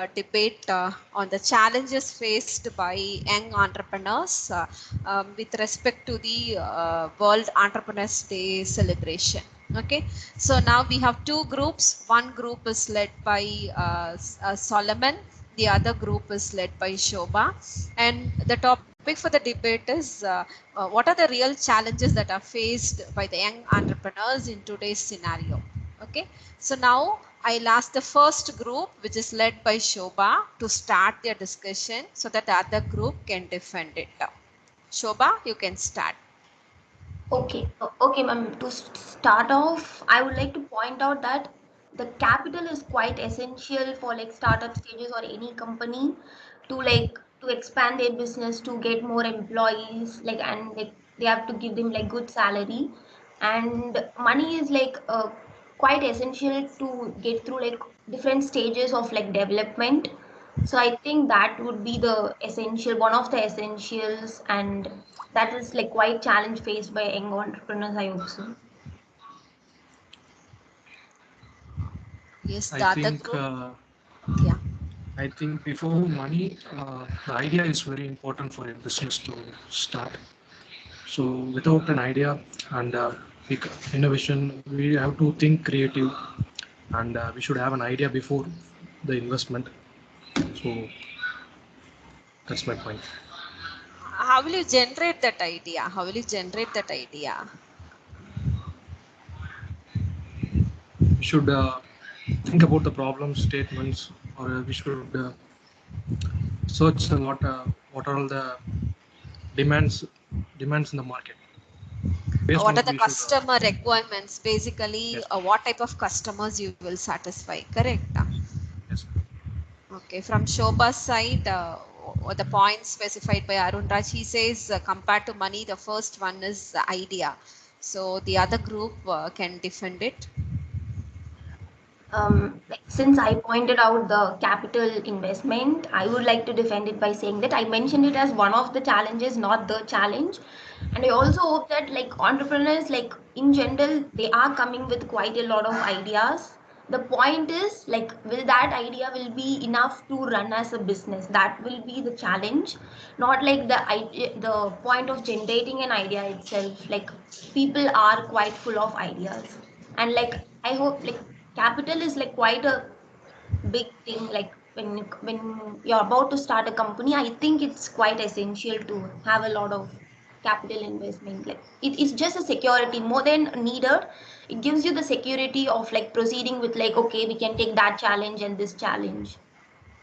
debate on the challenges faced by young entrepreneurs with respect to the World Entrepreneurs Day celebration. Okay, so now we have two groups. One group is led by Solomon, the other group is led by Shobha, and the topic for the debate is what are the real challenges that are faced by the young entrepreneurs in today's scenario. Okay, so now I'll ask the first group, which is led by Shobha, to start their discussion so that the other group can defend it. Shobha, you can start. Okay, ma'am. To start off, I would like to point out that the capital is quite essential for like startup stages or any company to to expand their business to get more employees and they have to give them like good salary, and money is quite essential to get through like different stages of like development. So I think that would be the essential, one of the essentials, and that is like quite challenge faced by young entrepreneurs, I observe. Yes, I the other think group. uh, Yeah. I think before money, the idea is very important for a business to start. So without an idea and innovation, we have to think creative, and we should have an idea before the investment. So that's my point. How will you generate that idea? How will you generate that idea? We should think about the problem statements, or we should search what are all the demands demands in the market. Based What on are it, the we should customer requirements? Basically, yes, what type of customers you will satisfy? Correct. yes. Okay, from Shobha's side, the points specified by Arun Raj, he says compared to money, the first one is the idea. So the other group can defend it. Since I pointed out the capital investment, I would like to defend it by saying that I mentioned it as one of the challenges, not the challenge. And I also hope that like entrepreneurs, like in general, they are coming with quite a lot of ideas. The point is like, will that idea will be enough to run as a business? That will be the challenge, not like the point of generating an idea itself. Like people are quite full of ideas, and like I hope like capital is like quite a big thing. Like when you're about to start a company, I think it's quite essential to have a lot of capital investment. Like it's just a security more than needed. It gives you the security of like proceeding with like, okay, we can take that challenge and this challenge.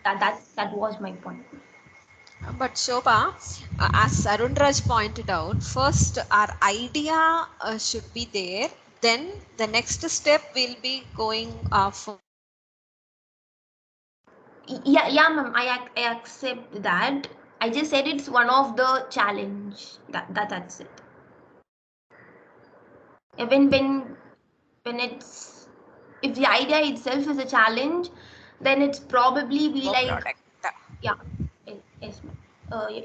That was my point. But Shobha, as Arun Raj pointed out, first our idea should be there. Then the next step will be going for. Yeah, ma'am, I accept that. I just said it's one of the challenge. That's it. When it's, if the idea itself is a challenge, then it's probably be like, Product. yeah, yes, ma'am.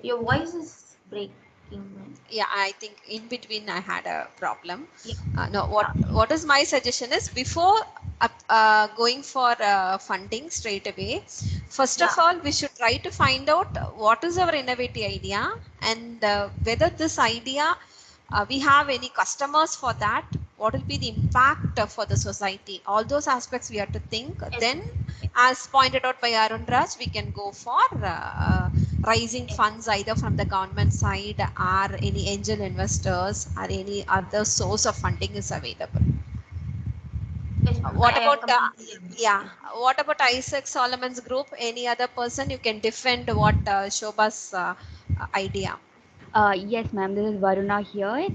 Your voice is breaking, ma'am. Yeah, I think in between I had a problem. Yeah, No, what is my suggestion is before going for funding straight away, first of yeah, all we should try to find out what is our innovative idea, and whether this idea we have any customers for that, what will be the impact for the society. All those aspects we have to think. yes, Then, ma'am. as pointed out by Arun Raj, we can go for raising Yes, funds either from the government side or any angel investors or any other source of funding is available. yes, ma'am. What I about completely agree. yeah? Yeah. What about Isaac Solomon's group? Any other person you can defend what Shobha's idea? Yes, ma'am, this is Varuna here.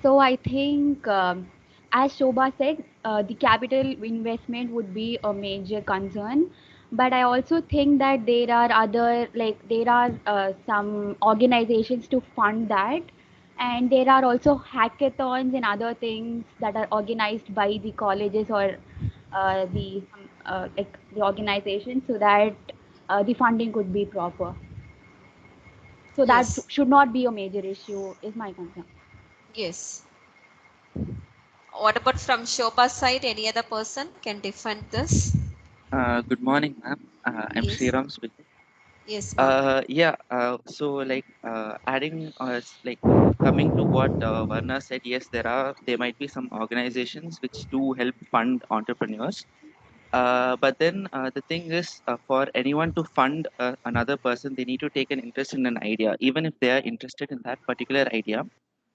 So I think, as Shobha said, the capital investment would be a major concern. But I also think that there are there are some organizations to fund that. And there are also hackathons and other things that are organized by the colleges or the organization so that the funding could be proper. So that Yes, should not be a major issue, is my concern. yes. What about from Shobha's side? Any other person can defend this? Good morning, ma'am. I'm Yes. Sriram speaking. Yes, ma'am. So adding, coming to what Varna said, yes, there might be some organizations which do help fund entrepreneurs. But then the thing is, for anyone to fund another person, they need to take an interest in an idea, even if they are interested in that particular idea.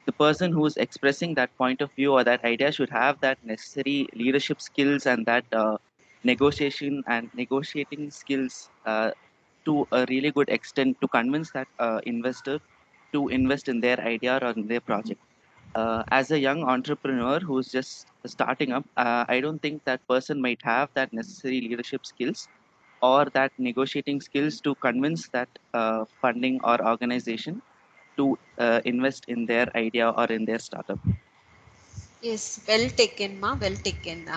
The person who is expressing that point of view or that idea should have that necessary leadership skills and that negotiation and negotiating skills to a really good extent to convince that investor to invest in their idea or in their project. As a young entrepreneur who's just starting up, I don't think that person might have that necessary leadership skills or that negotiating skills to convince that funding or organization to invest in their idea or in their startup. Yes, well taken, ma. Well taken.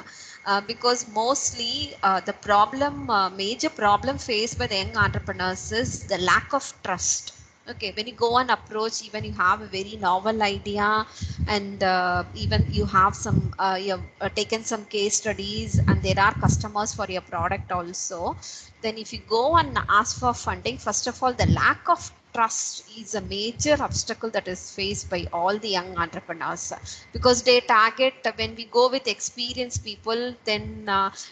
Because mostly the problem, major problem faced by the young entrepreneurs is the lack of trust. Okay, when you go and approach, even you have a very novel idea, and even you have some, you have taken some case studies, and there are customers for your product also. Then, if you go and ask for funding, first of all, the lack of trust is a major obstacle that is faced by all the young entrepreneurs, because they target, when we go with experienced people, then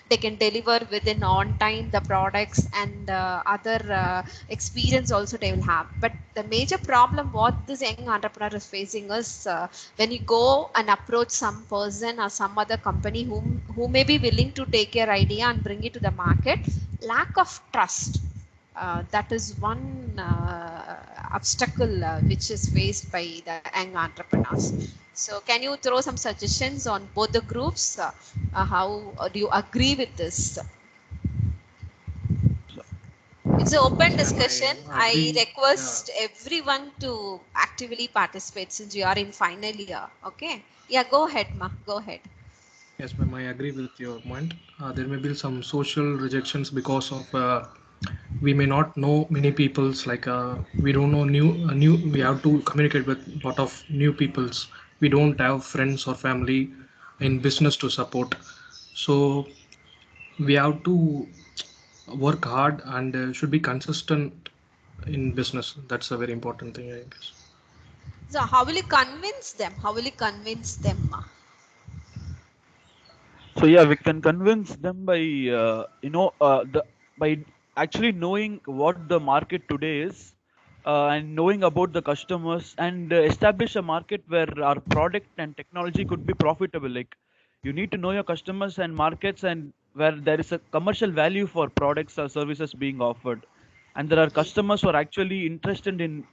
they can deliver within on time the products, and other experience also they will have. But the major problem what this young entrepreneur is facing is, when you go and approach some person or some other company who may be willing to take your idea and bring it to the market, lack of trust, that is one obstacle which is faced by the young entrepreneurs. So, can you throw some suggestions on both the groups? How do you agree with this? It's an open Yes, ma'am, discussion. I I agree. Yeah, request everyone to actively participate since you are in final year. Okay. Yeah, go ahead, Ma. Go ahead. yes, ma'am, I agree with your point. There may be some social rejections because of we may not know many peoples. We don't know new. We have to communicate with lot of new peoples. We don't have friends or family in business to support. So we have to work hard and should be consistent in business. That's a very important thing, I guess. So, how will you convince them? How will you convince them, Ma? So yeah, we can convince them by the by actually knowing what the market today is, and knowing about the customers, and establish a market where our product and technology could be profitable. Like, you need to know your customers and markets, and where there is a commercial value for products or services being offered, and there are Ye- customers who are actually interested in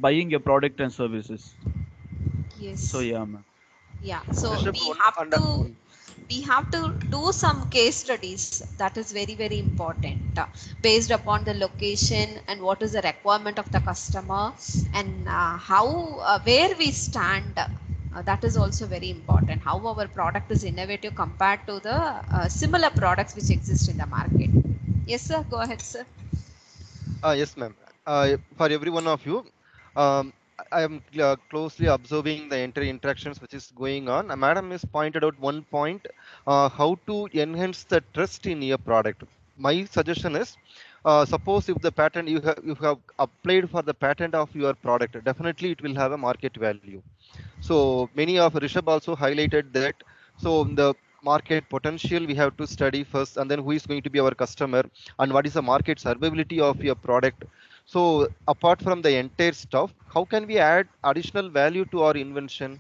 buying your product and services. So Yes. yeah, ma'am. Yeah. So Rishabh, we one have and to do some case studies. That is very, very important, based upon the location and what is the requirement of the customer, and how, where we stand. That is also very important. How our product is innovative compared to the similar products which exist in the market. Yes, sir. Go ahead, sir. yes, ma'am. For every one of you, I am closely observing the interactions which is going on. Madam has pointed out one point: how to enhance the trust in your product. My suggestion is, suppose if the patent you have applied for the patent of your product, definitely it will have a market value. So many of Rishabh also highlighted that. So the market potential we have to study first, and then who is going to be our customer, and what is the market servability of your product. So apart from the entire stuff, how can we add additional value to our invention?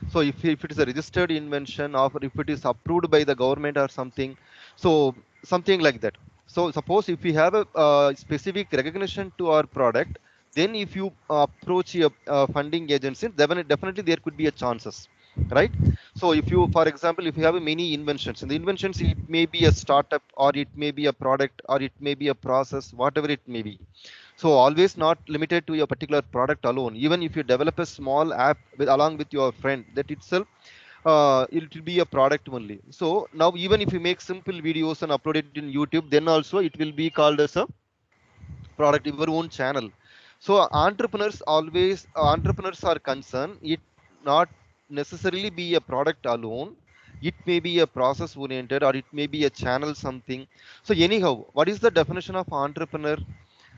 So if it is a registered invention, or if it is approved by the government or something, so something like that. So suppose if we have a specific recognition to our product, then if you approach a funding agency, definitely there could be a chances, right? So if you, for example, if you have many inventions, and the inventions, it may be a startup, or it may be a product, or it may be a process, whatever it may be. So always not limited to your particular product alone. Even if you develop a small app along with your friend, that itself it will be a product only. So now even if you make simple videos and upload it in YouTube, then also it will be called as a product, your own channel. So entrepreneurs are concerned it not necessarily be a product alone. it may be a process oriented, or it may be a channel something. So anyhow, what is the definition of entrepreneur?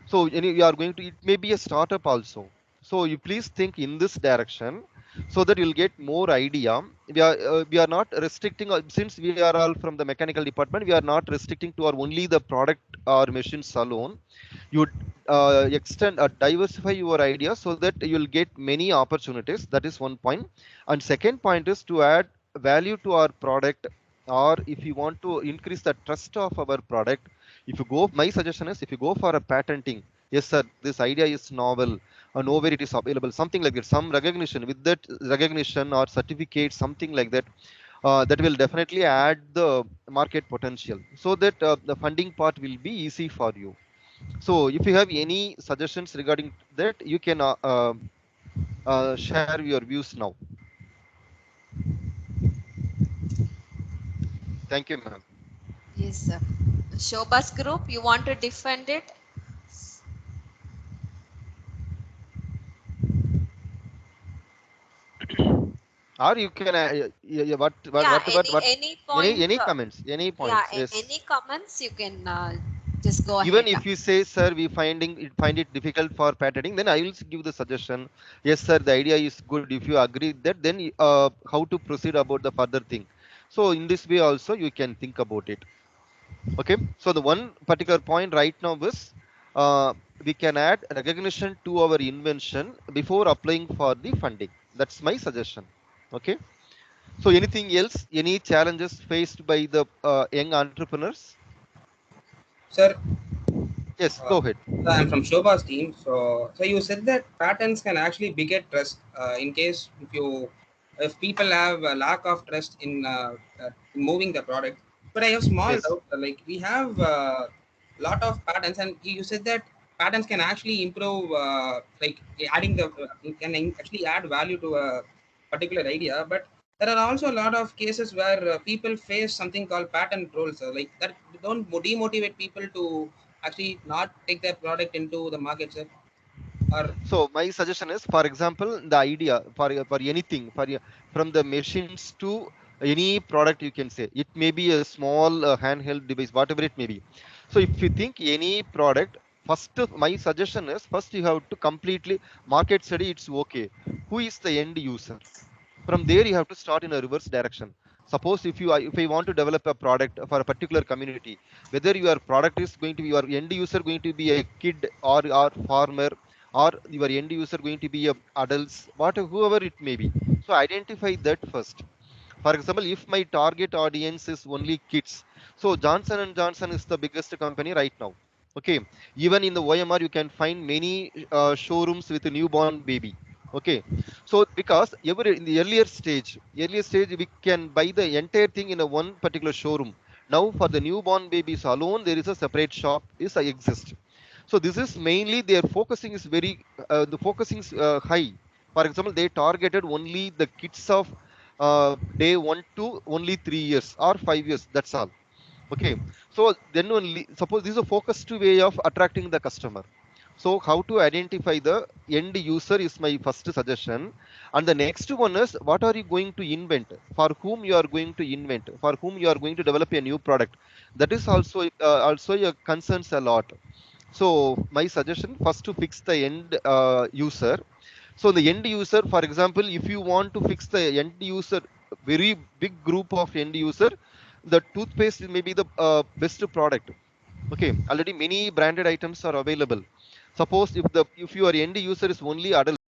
So you are going to, it may be a startup also. So you please think in this direction, so that you'll get more idea. We are not restricting, since we are all from the mechanical department, we are not restricting to our only the product or machines alone. You extend, diversify your ideas so that you'll get many opportunities. That is one point. And second point is to add value to our product, or if you want to increase the trust of our product, if you go, my suggestion is, if you go for a patenting, yes sir, this idea is novel, nowhere it is available, something like that, some recognition, with that recognition or certificate, something like that, that will definitely add the market potential, so that the funding part will be easy for you. So if you have any suggestions regarding that, you can share your views now. Thank you, ma'am. Yes, sir. Shobha's group, you want to defend it? Or you can Yeah, what any point. any comments, any Yeah, points? any Yes. comments you can just go Even ahead. if you say, sir, we find it difficult for patenting, then I will give the suggestion. Yes sir, the idea is good. If you agree that, then how to proceed about the further thing. So in this way also you can think about it. Okay, so the one particular point right now is, we can add recognition to our invention before applying for the funding. That's my suggestion. Okay, so anything else, any challenges faced by the young entrepreneurs? Sir, Yes, uh, go ahead. I'm from Shobha's team. So you said that patents can actually beget trust in case if people have a lack of trust in moving the product. But I have small Yes. doubt. Like we have a lot of patents, and you said that patents can actually improve, like adding the can actually add value to a particular idea. But there are also a lot of cases where people face something called patent trolls. Like that don't demotivate people to actually not take their product into the market, sir. Or So my suggestion is, for example, the idea for anything, from the machines to any product, you can say it may be a small handheld device, whatever it may be. So if you think any product, first my suggestion is, first you have to completely market study. It's okay. Who is the end user? From there you have to start in a reverse direction. Suppose if you want to develop a product for a particular community, whether your product is going to be, your end user going to be a kid, or farmer, or your end user going to be a adults, whatever, whoever it may be. So identify that first. For example, if my target audience is only kids, so Johnson and Johnson is the biggest company right now. Okay, even in the OMR you can find many showrooms with a newborn baby. Okay, so because every in the earlier stage we can buy the entire thing in a one particular showroom. Now for the newborn babies alone, there is a separate shop is exist. So this is mainly their focusing is very the focusing is high. For example, they targeted only the kids of day 1 to only 3 years or 5 years, that's all. Okay, so then only, suppose this is a focused way of attracting the customer. So how to identify the end user is my first suggestion. And the next one is, what are you going to invent, for whom you are going to invent, for whom you are going to develop a new product. That is also a concerns a lot. So my suggestion, first to fix the end user. So the end user, for example, if you want to fix the end user, very big group of end user, the toothpaste may be the best product. Okay, already many branded items are available. Suppose if your end user is only adult,